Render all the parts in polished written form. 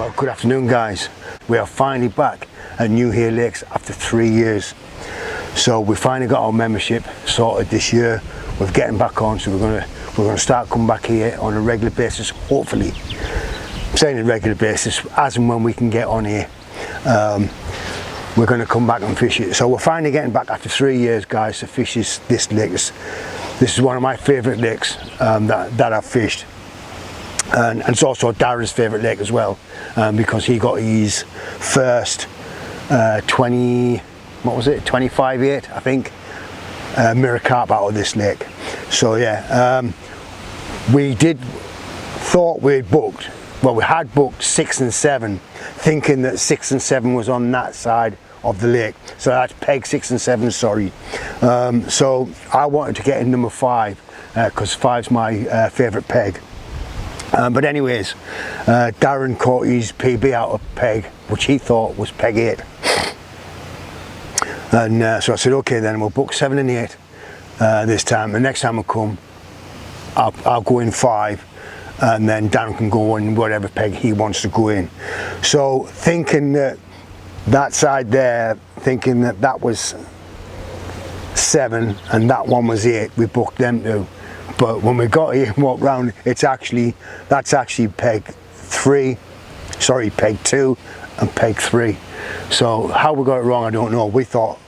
Well, good afternoon guys. We are finally back at Newhay Lakes after 3 years. So we finally got our membership sorted this year. We're getting back on, so we're gonna start coming back here on a regular basis, hopefully. I'm saying a regular basis, as and when we can get on here. We're going to come back and fish it. So we're finally getting back after 3 years, guys, to fish this lake. This is one of my favourite lakes that I've fished. And it's also Darren's favourite lake as well, because he got his first 25/8, I think, mirror carp out of this lake. So yeah, we thought we'd booked, well, we had booked 6 and 7, thinking that 6 and 7 was on that side of the lake. So that's peg 6 and 7, sorry. So I wanted to get in number 5, because 5's my favourite peg. But anyways, Darren caught his PB out of peg, which he thought was peg 8. And so I said, okay then, we'll book 7 and 8 this time. The next time I come, I'll go in 5, and then Darren can go in whatever peg he wants to go in. So thinking that side there, thinking that was 7 and that one was 8, we booked them two. But when we got here and walked round, that's actually peg 3, sorry, peg 2 and peg 3. So how we got it wrong, I don't know.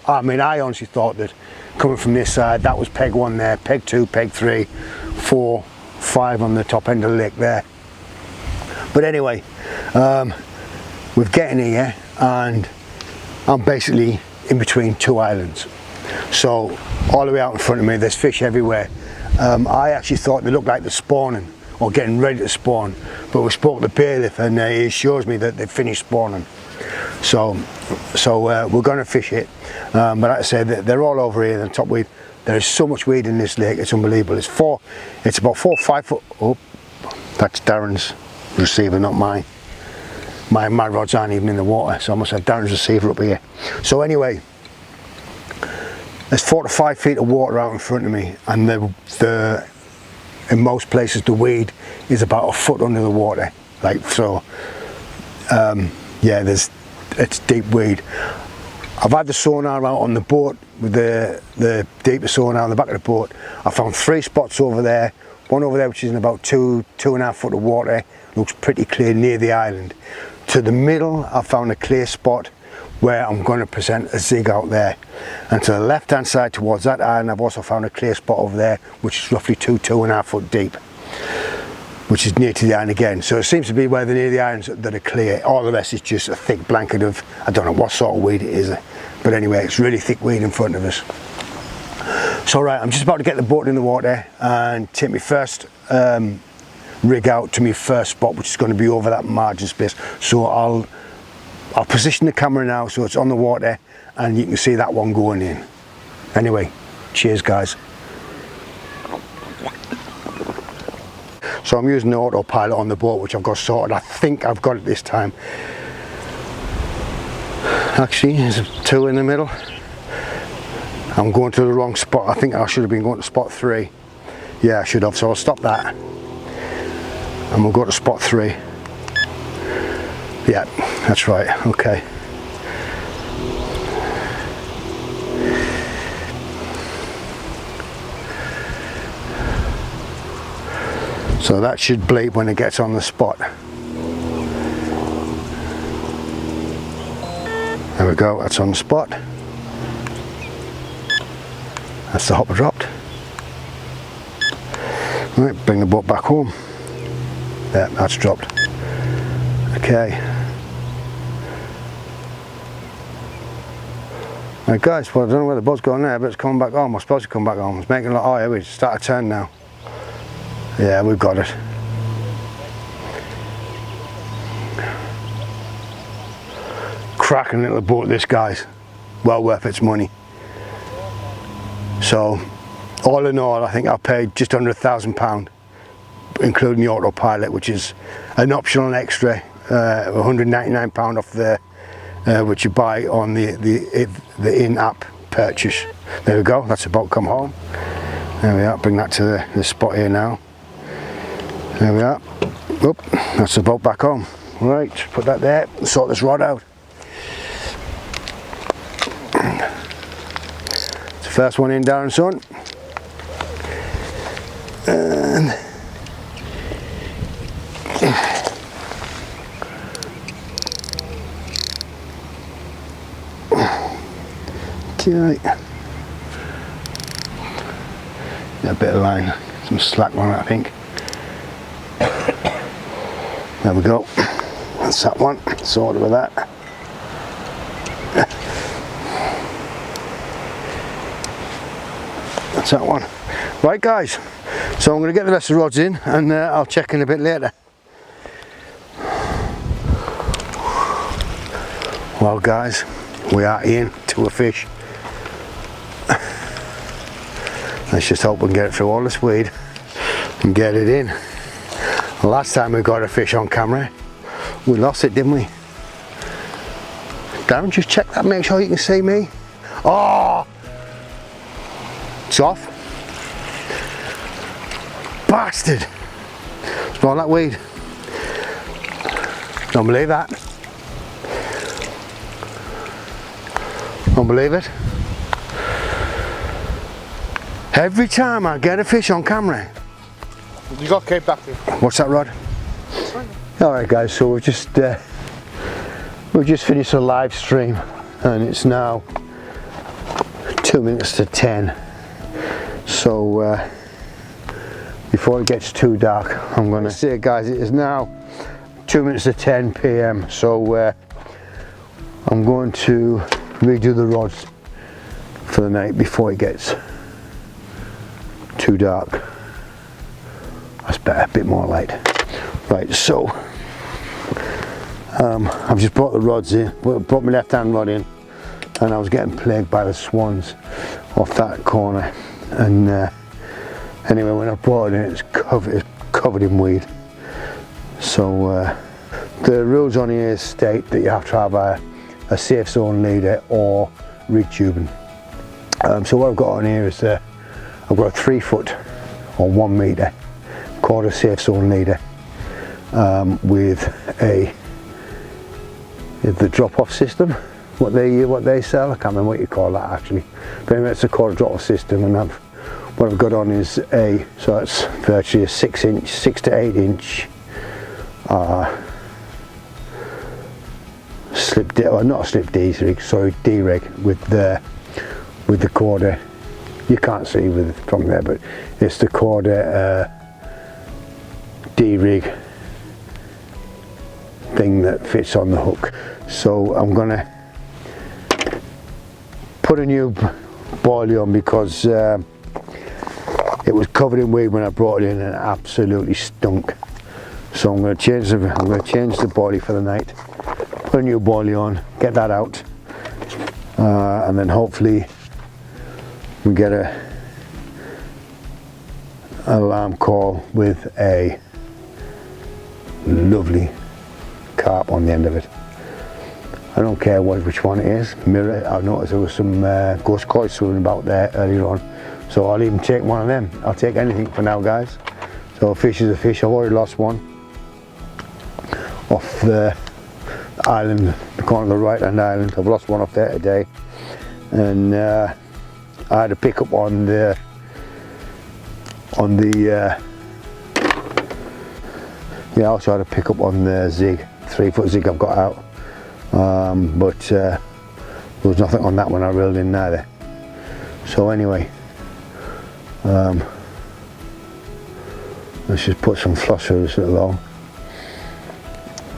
I honestly thought that coming from this side, that was peg 1 there, peg 2, peg 3, 4, 5 on the top end of the lake there. But anyway, we're getting here and I'm basically in between 2 islands. So all the way out in front of me, there's fish everywhere. I actually thought they looked like they're spawning or getting ready to spawn, but we spoke to the bailiff and he assures me that they've finished spawning. So we're going to fish it, but like I said, they're all over here. The top weed, there is so much weed in this lake, it's unbelievable. It's about 4 or 5 foot. Oh, that's Darren's receiver, not mine. My rods aren't even in the water, so I must have Darren's receiver up here. So anyway, there's 4 to 5 feet of water out in front of me, and in most places the weed is about a foot under the water, like so. Yeah, it's deep weed. I've had the sonar out on the boat with the deeper sonar on the back of the boat. I found 3 spots over there. One over there which is in about 2.5 foot of water, looks pretty clear near the island. To the middle I found a clear spot where I'm going to present a zig out there, and to the left hand side towards that island I've also found a clear spot over there which is roughly 2.5 foot deep, which is near to the island again. So it seems to be where they're near the islands that are clear. All the rest is just a thick blanket of, I don't know what sort of weed it is, but anyway, it's really thick weed in front of us. So right, I'm just about to get the boat in the water and take my first rig out to my first spot, which is going to be over that margin space. So I'll position the camera now so it's on the water and you can see that one going in. Anyway, cheers guys. So I'm using the autopilot on the boat, which I've got sorted. I think I've got it this time. Actually, there's 2 in the middle. I'm going to the wrong spot. I think I should have been going to spot 3. Yeah, I should have, so I'll stop that. And we'll go to spot 3. Yeah, that's right, okay. So that should bleep when it gets on the spot. There we go, that's on the spot. That's the hopper dropped. Right, bring the boat back home. Yeah, that's dropped. Okay. Right guys, well I don't know where the boat's going there, but it's coming back home. I'm supposed to come back home. It's making a lot. Oh yeah, we start a turn now. Yeah, we've got it. Cracking little boat this, guys. Well worth its money. So all in all, I think I paid just under £1,000, including the autopilot, which is an optional extra, £199 off the which you buy on the in-app purchase. There we go, that's the boat come home. There we are, bring that to the spot here now. There we are. Oop, that's the boat back home. Right, put that there, sort this rod out. It's the first one in, Darren, son. And okay. A bit of line, some slack on it, I think. There we go. That's that one. Sorted with that. That's that one. Right, guys. So I'm going to get the rest of the rods in, and I'll check in a bit later. Well, guys, we are in to a fish. Let's just hope we can get it through all this weed and get it in. The last time we got a fish on camera, we lost it, didn't we? Darren, just check that, make sure you can see me. Oh! It's off. Bastard! Smell that weed. Don't believe that. Don't believe it. Every time I get a fish on camera. You got Cape back there. What's that, rod? Alright, guys, so we've just finished a live stream, and it's now 2 minutes to 10. So before it gets too dark, I'm going to say, guys, it is now 2 minutes to 10 p.m. So I'm going to redo the rods for the night before it gets too dark. That's better, a bit more light. Right, so I've just brought the rods in, brought my left hand rod in, and I was getting plagued by the swans off that corner. And anyway, when I brought it in, it's covered in weed. So the rules on here state that you have to have a safe zone leader or rig tubing. So what I've got on here is I've got a 3 foot or 1 meter quarter safe zone leader with the drop-off system, what they sell. I can't remember what you call that actually, but anyway, it's a quarter drop-off system, and what I've got on is so it's virtually a 6 to 8 inch not a slip D rig, sorry, D rig with the quarter. You can't see from there, but it's the quarter D rig thing that fits on the hook. So I'm gonna put a new boilie on because it was covered in weed when I brought it in and it absolutely stunk. So I'm gonna change the boilie for the night, put a new boilie on, get that out, and then hopefully we get an alarm call with a lovely carp on the end of it. I don't care which one it is. Mirror, I noticed there was some ghost koi swimming about there earlier on, so I'll even take one of them. I'll take anything for now, guys. So a fish is a fish. I've already lost one off the island, the corner of the right hand island. I've lost one off there today, and I had to pick up on the I also had to pick up on the zig, 3 foot zig I've got out, but there was nothing on that one I reeled in neither. So anyway, let's just put some floss through this little hole.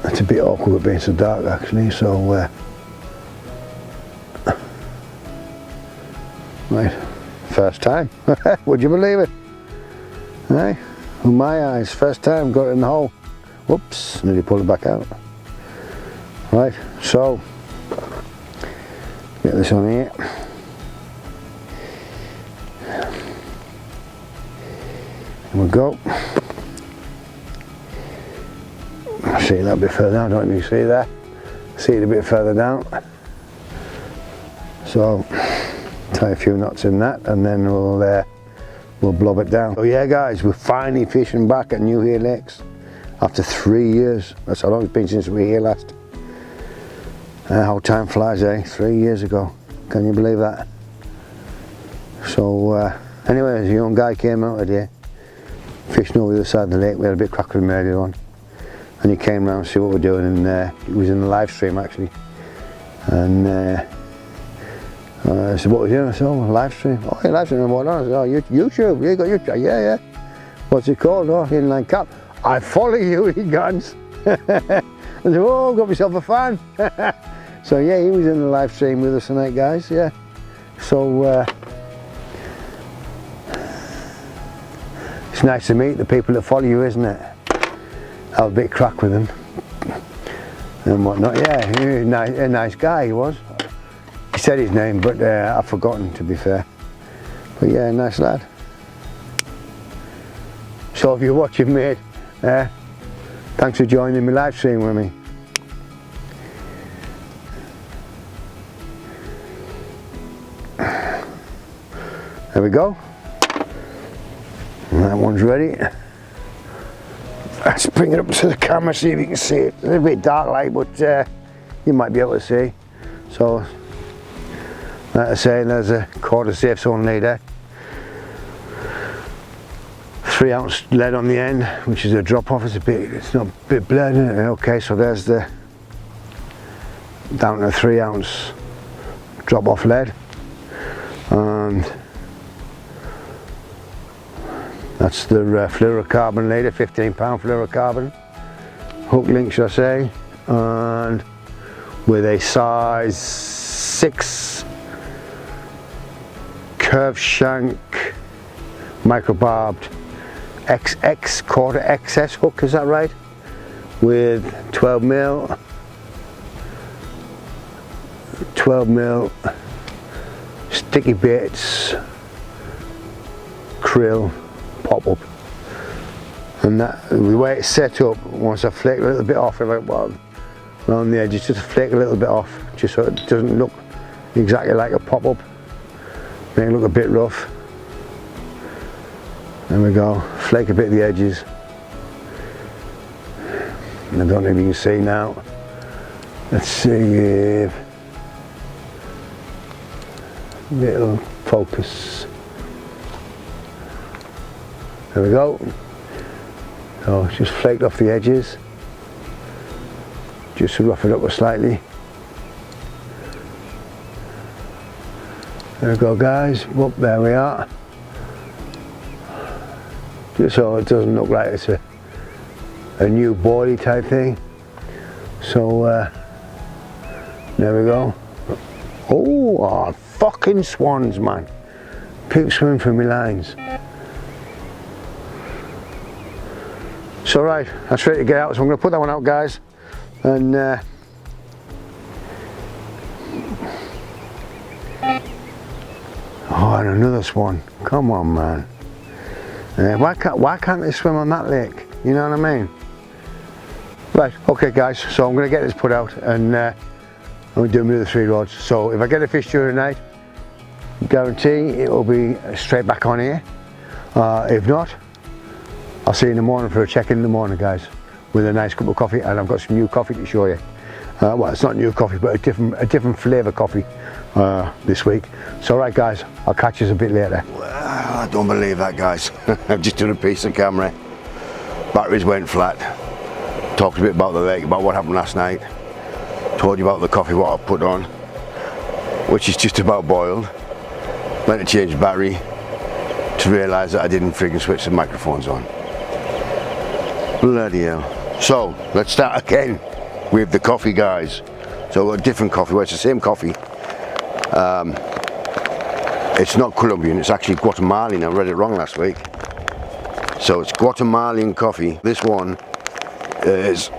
It's a bit awkward being so dark actually, so right, first time. Would you believe it? Hey, with my eyes, first time got it in the hole. Whoops, nearly pulled it back out. Right, so get this on here. Here we go. See that a bit further down, don't you see that? See it a bit further down. So tie a few knots in that, and then we'll blob it down. So yeah, guys, we're finally fishing back at Newhay Lakes. after 3 years. That's how long it's been since we were here last. How time flies, eh? 3 years ago. Can you believe that? So anyway, a young guy came out today, fishing over the other side of the lake. We had a bit of crack with him earlier on, and he came round to see what we're doing, and he was in the live stream actually. And I said, what was you doing? I said, oh, live stream. Oh, yeah, live stream. And what on? I said, oh, YouTube. You got YouTube? Yeah, yeah. What's it called? Oh, Inline Cap. I follow you, he guns. I said, oh, I've got myself a fan. So yeah, he was in the live stream with us tonight, guys. Yeah. So it's nice to meet the people that follow you, isn't it? Have a bit of crack with them and whatnot. Yeah, he was a nice guy, he was. He said his name, but I've forgotten, to be fair. But yeah, nice lad. So if you're watching, mate, thanks for joining my live stream with me. There we go. And that one's ready. Let's bring it up to the camera, see if you can see it. It's a bit dark light, but you might be able to see. So, like I say, there's a quarter safe zone leader. 3 ounce lead on the end, which is a drop off. It's not a bit blurred, isn't it? Okay, so there's the down to 3 ounce drop off lead, and that's the fluorocarbon leader, 15-pound fluorocarbon hook link, should I say, and with a size 6 curved shank microbarbed XX quarter XS hook, is that right? With 12 mil sticky baits, krill, pop up, and that the way it's set up, once I flake a little bit off, around the edges, just flake a little bit off, just so it doesn't look exactly like a pop up, make it look a bit rough. There we go, flake a bit of the edges. And I don't know if you can see now. Let's see if little focus. There we go. So just flaked off the edges, just to rough it up slightly. There we go, guys. Whoop, there we are. Just so it doesn't look like it's a new boily type thing. So there we go. Oh, fucking swans, man. Keep swimming for my lines. So right, that's ready to get out, so I'm going to put that one out, guys, and oh, and another swan. Come on, man. Why can't they swim on that lake? You know what I mean? Right, okay, guys, so I'm going to get this put out, and I'm going to do another 3 rods. So if I get a fish during the night, guarantee it will be straight back on here. If not, I'll see you in the morning for a check-in in the morning, guys, with a nice cup of coffee, and I've got some new coffee to show you. Well, it's not new coffee, but a different flavour coffee this week. So right, guys, I'll catch you a bit later. Well, I don't believe that, guys. I've just done a piece of camera. Batteries went flat. Talked a bit about the lake, about what happened last night. Told you about the coffee what I put on, which is just about boiled. Went to change the battery to realise that I didn't friggin' switch the microphones on. Bloody hell. So let's start again with the coffee, guys. So a different coffee, well, it's the same coffee. It's not Colombian, it's actually Guatemalan. I read it wrong last week. So it's Guatemalan coffee. This one is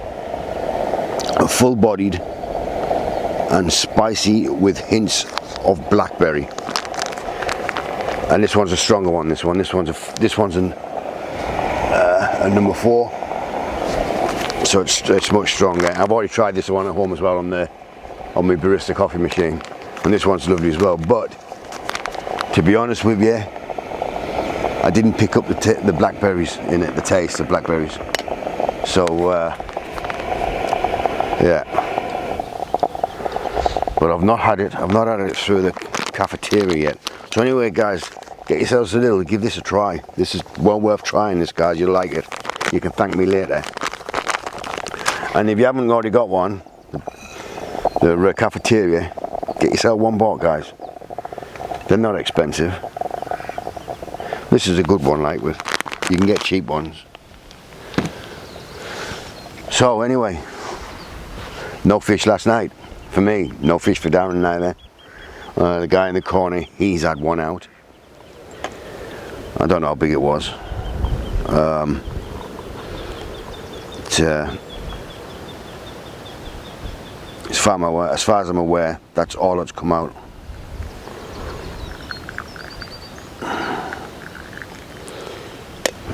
a full-bodied and spicy with hints of blackberry. And this one's a stronger one. This one's a number 4. So it's much stronger. I've already tried this one at home as well on my barista coffee machine, and this one's lovely as well. But to be honest with you, I didn't pick up the blackberries in it, the taste of blackberries. So yeah, but I've not had it through the cafeteria yet. So anyway guys, get yourselves a little, give this a try. This is well worth trying this, guys. You'll like it. You can thank me later. And if you haven't already got one, the cafeteria, get yourself one bought, guys. They're not expensive. This is a good one, like with, you can get cheap ones. So anyway, no fish last night for me, no fish for Darren neither. The guy in the corner, he's had one out. I don't know how big it was. As far as I'm aware, that's all that's come out.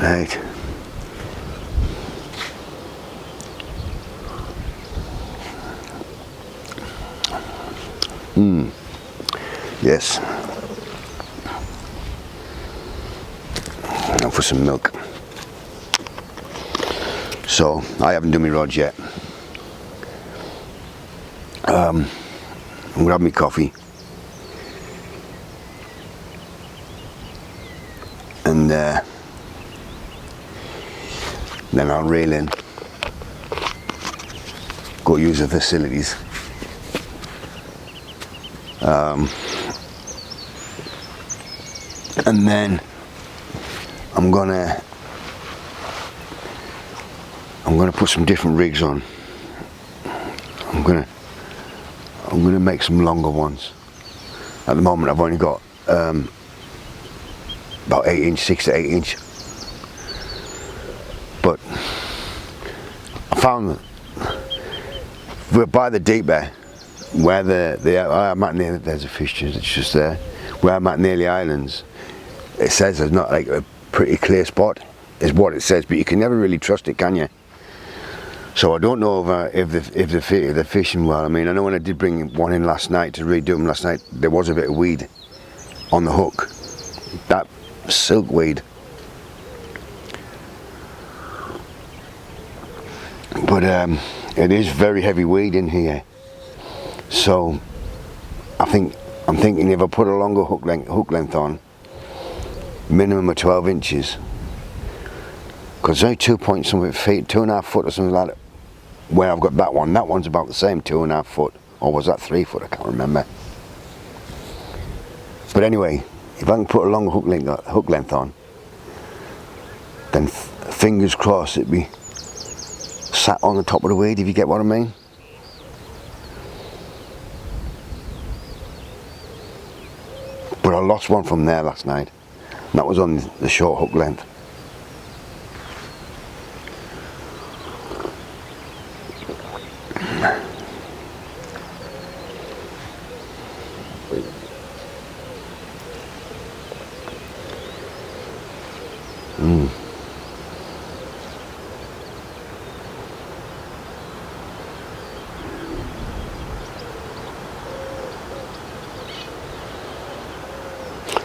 Right. Yes. Now for some milk. So I haven't done my rods yet. I'm gonna have my coffee and then I'll reel in, go use the facilities. And then I'm gonna put some different rigs on. I'm gonna make some longer ones. At the moment I've only got about 8 inch, 6 to 8 inch. But I found we're by the deep there, where I'm at near, there's a fish that's just there. Where I'm at near the islands, it says there's not like a pretty clear spot, is what it says, but you can never really trust it, can you? So I don't know if they're fishing well. I mean, I know when I did bring one in last night to redo them last night, there was a bit of weed on the hook, that silk weed. But it is very heavy weed in here. So I'm thinking if I put a longer hook length on, minimum of 12 inches, because it's only 2 point something feet, 2.5 foot or something like that. Where I've got that one's about the same, 2.5 foot, or was that 3 foot? I can't remember. But anyway, if I can put a longer hook length on, then fingers crossed it'd be sat on the top of the weed, if you get what I mean. But I lost one from there last night, and that was on the short hook length.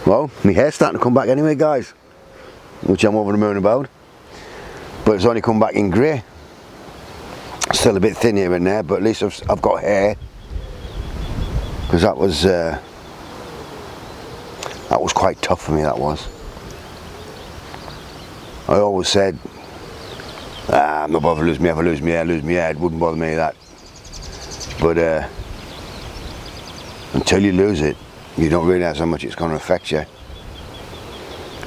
Well, my hair's starting to come back anyway, guys, which I'm over the moon about. But it's only come back in grey. Still a bit thin here and there, but at least I've got hair. Because that was quite tough for me, that was. I always said, I'm not bothered if I lose my hair, it wouldn't bother me that. But until you lose it, you don't realise how much it's going to affect you.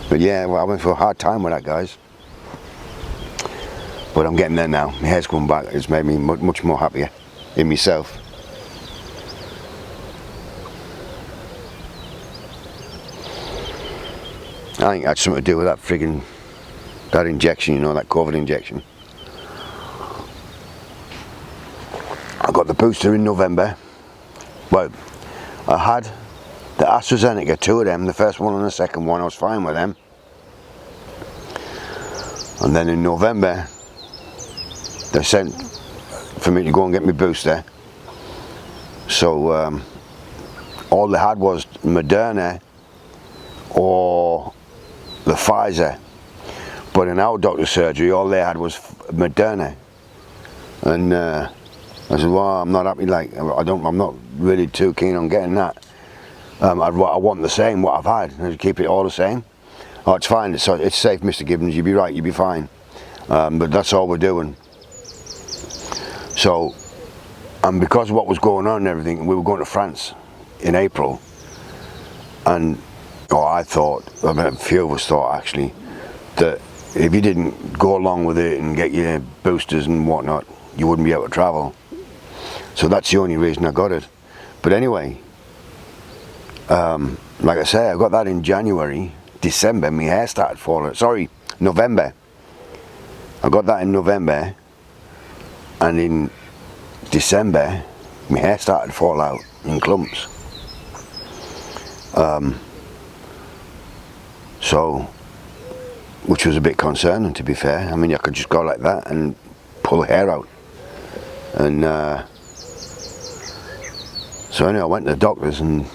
But yeah, well, I went for a hard time with that, guys. But I'm getting there now. My hair's coming back. It's made me much more happier in myself. I think it had something to do with that injection, you know, that COVID injection. I got the booster in November. Well, I had the AstraZeneca, 2 of them, the first one and the second one, I was fine with them. And then in November, they sent for me to go and get my booster. So all they had was Moderna or the Pfizer. But in our doctor's surgery, all they had was Moderna, and I said, well, I'm not happy. Like, I'm not really too keen on getting that. I want the same what I've had. I'd keep it all the same. Oh, it's fine. It's safe, Mr. Gibbons. You'll be right. You'll be fine. But that's all we're doing. So, and because of what was going on and everything, we were going to France in April, and I thought, a few of us thought actually, that if you didn't go along with it and get your boosters and whatnot, you wouldn't be able to travel. So that's the only reason I got it. But anyway, like I say, I got that in January. December, my hair started falling. Sorry, November. I got that in November, and in December, my hair started to fall out in clumps. So, which was a bit concerning, to be fair. I mean, I could just go like that and pull the hair out. And so anyway, I went to the doctors and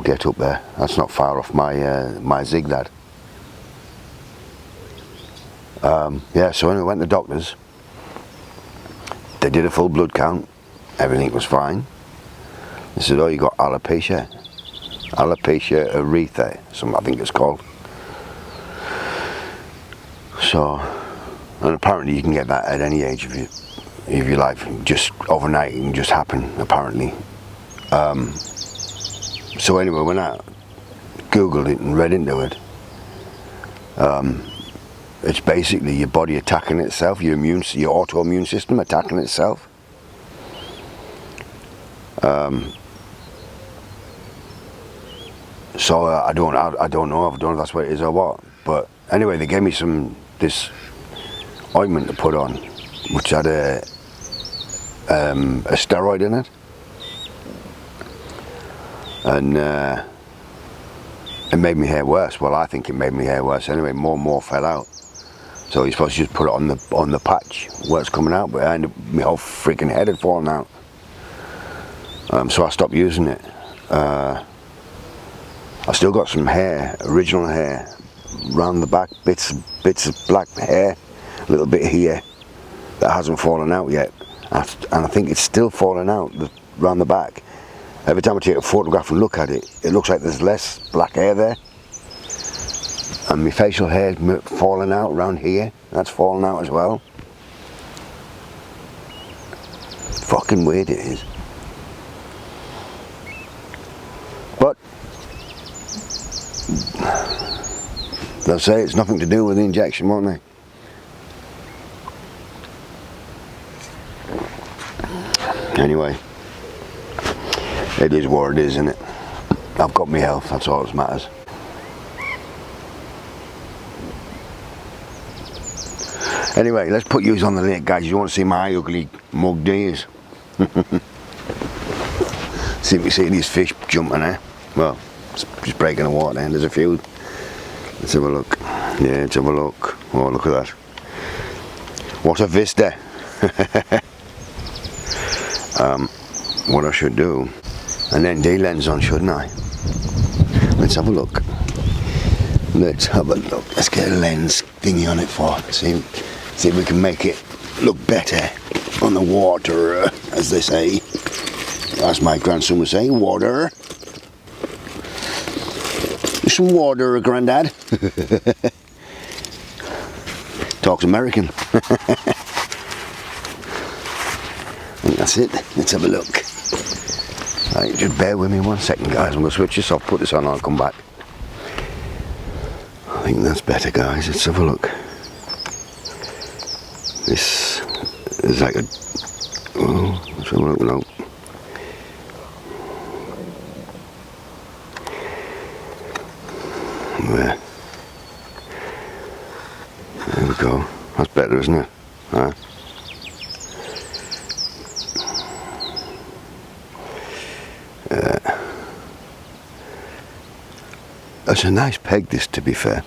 get up there. That's not far off my zig, that. Yeah, so anyway, I went to the doctors. They did a full blood count. Everything was fine. They said, oh, you got alopecia aretha, something I think it's called. So, and apparently you can get that at any age of your life. Just overnight, it can just happen, apparently. So anyway, when I googled it and read into it, it's basically your body attacking itself, your autoimmune system attacking itself. So I don't know. I don't know if that's what it is or what. But anyway, they gave me this ointment to put on, which had a steroid in it, and it made my hair worse. Well, I think it made my hair worse anyway. More and more fell out. So you're supposed to just put it on the patch where it's coming out, but my whole freaking head had fallen out. So I stopped using it. I still got some hair, original hair, round the back, bits of black hair, a little bit here that hasn't fallen out yet, and I think it's still falling out round the back. Every time I take a photograph and look at it, it looks like there's less black hair there, and my facial hair falling out around here, that's falling out as well. Fucking weird it is. But they'll say it's nothing to do with the injection, won't they? Anyway, it is what it is, isn't it? I've got my health, that's all that matters. Anyway, let's put yous on the lake, guys. You want to see my ugly mug days? See these fish jumping there? Well, it's just breaking the water, and there's a few. Let's have a look. Yeah, let's have a look. Oh, look at that. What a vista. What I should do, an ND lens on, shouldn't I? Let's have a look. Let's have a look. Let's get a lens thingy on it for. See if we can make it look better on the water, as they say. As my grandson would say, water. Some water, Grandad. Talks American. I think that's it. Let's have a look. Right, just bear with me 1 second, guys. I'm going to switch this off, put this on, and I'll come back. I think that's better, guys. Let's have a look. This is like a... Oh, let's have a look now. There we go. That's better, isn't it? Huh? It's a nice peg, this, to be fair.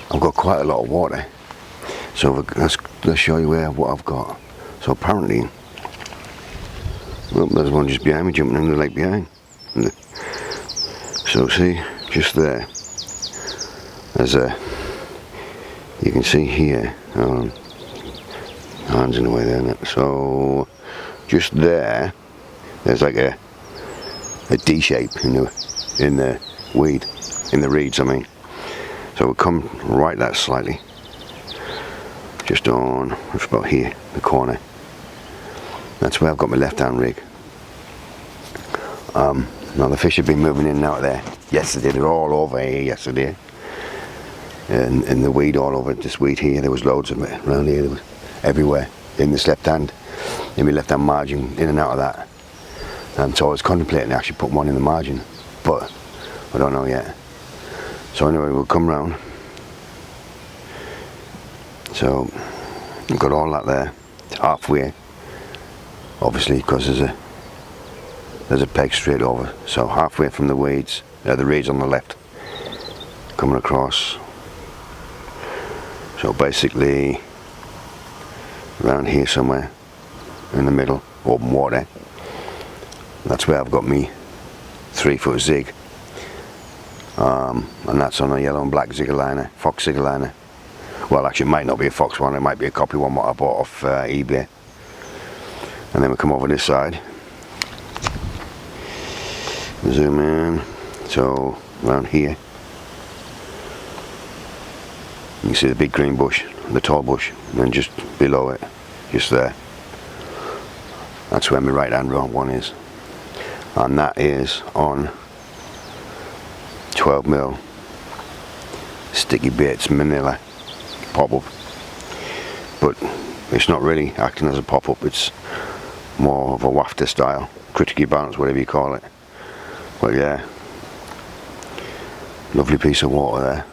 I've got quite a lot of water, so let's show you what I've got. So apparently, well, there's one just behind me, jumping in the lake behind. So see, just there, there's You can see here, hands in the way there, isn't it? So just there, there's like a D shape in the weed, in the reeds I mean. So we'll come right that slightly, just on, just about here, the corner. That's where I've got my left hand rig. Now the fish have been moving in and out of there yesterday. They're all over here yesterday. And the weed all over this weed here, there was loads of it around here, there was everywhere in this left hand, in my left hand margin, in and out of that. So I was contemplating actually putting one in the margin, but I don't know yet. So anyway, we'll come round. So I've got all that there, halfway, obviously because there's a peg straight over, so halfway from the weeds, the reeds on the left, coming across. So basically around here somewhere in the middle, open water. That's where I've got me 3-foot zig, and that's on a yellow and black zigger liner, fox zigger liner. Well, actually it might not be a fox one, it might be a copy one what I bought off eBay. And then we come over this side, zoom in, so around here you can see the big green bush, the tall bush, and then just below it, just there, that's where my right hand one is, and that is on 12mm sticky baits Manila pop-up, but it's not really acting as a pop-up, it's more of a wafter style, critically balanced, whatever you call it. But yeah, lovely piece of water there.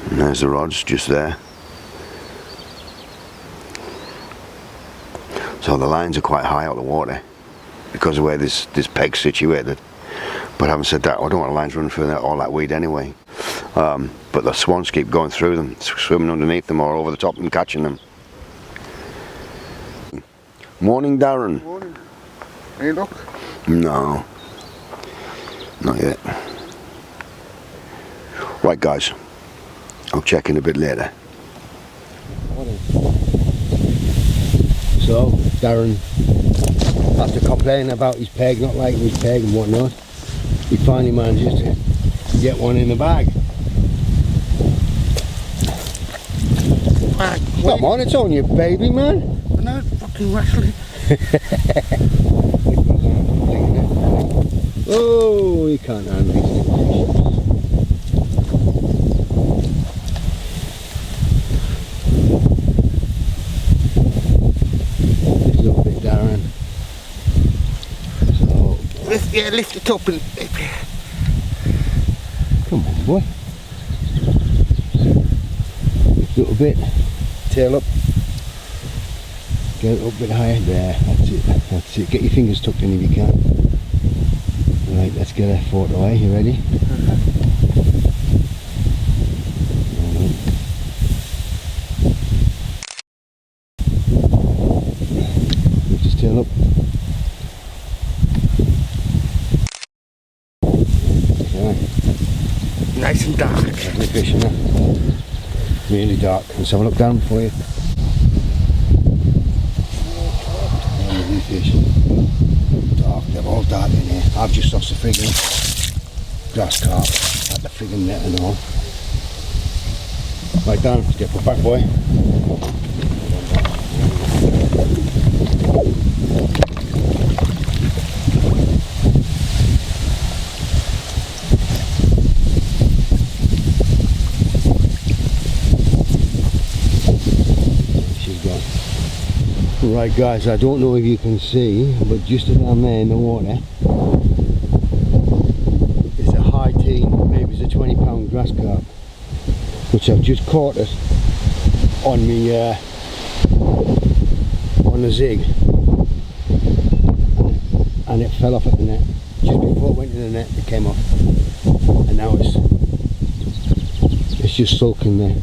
And there's the rods just there. So the lines are quite high out of the water because of where this peg's situated. But having said that, I don't want the lines running through all that weed anyway. But the swans keep going through them, swimming underneath them or over the top and catching them. Morning, Darren. Morning. Any luck? No, not yet. Right guys, I'll check in a bit later. So Darren, after complaining about his peg, not liking his peg and whatnot, he finally manages to get one in the bag. Come on, it's on you, baby man. I know, fucking wrestling. Oh, you can't handle these things. Lift it up a bit, Darren. So, Lift it up and... come on, boy. Lift it up a bit. Tail up. Get it up a bit higher. There, that's it. That's it. Get your fingers tucked in if you can. Right, let's get a photo away. You ready? Lift his tail up. Okay. Nice and dark. Lovely fish, isn't it? Really dark. Let's have a look down for you. Lovely fish. Dark, they're all dark in here. I've just lost a friggin' grass carp at the friggin' net and all. Right down, let's get put back, boy. Right guys, I don't know if you can see, but just down there in the water is a high teen, maybe it's a 20-pound grass carp, which I've just caught it on me on the zig, and it fell off at the net. Just before it went to the net, it came off, and now it's just sulking there.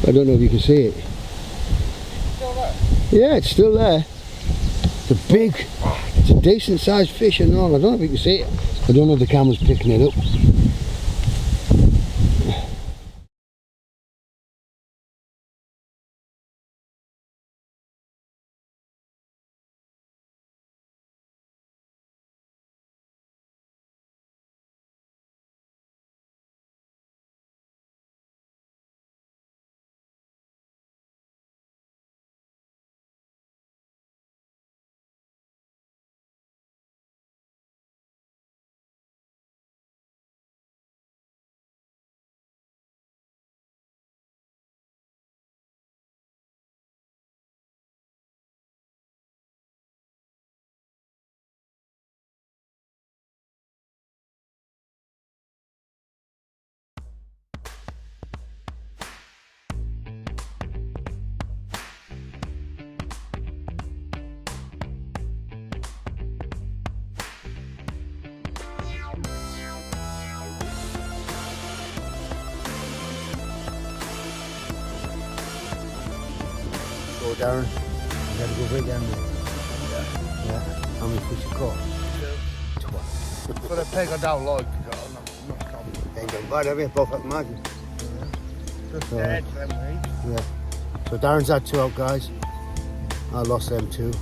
I don't know if you can see it. Yeah, it's still there. It's a decent sized fish and all. I don't know if you can see it. I don't know if the camera's picking it up. go, Darren. You had a good weekend. Yeah. How many fish you caught? 12. For a pig I don't like, not common. Ain't done bad, have you? Both at the margin. Just So, dead for them, Yeah. So Darren's had 2 out, guys. I lost them 2.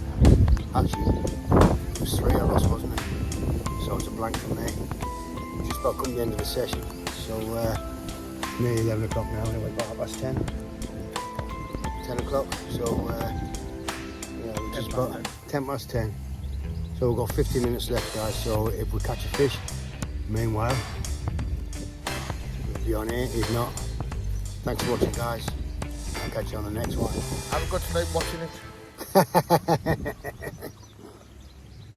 Actually, it was 3 I lost, wasn't it? So it's a blank for me. Just about come to the end of the session. So nearly 11 o'clock now, anyway, about past 10. 10 o'clock. So yeah, we're just about 10 past 10. So we've got 50 minutes left, guys. So if we catch a fish, meanwhile, we'll be on here. If not, thanks for watching, guys. I'll catch you on the next one. Have a good sleep watching it.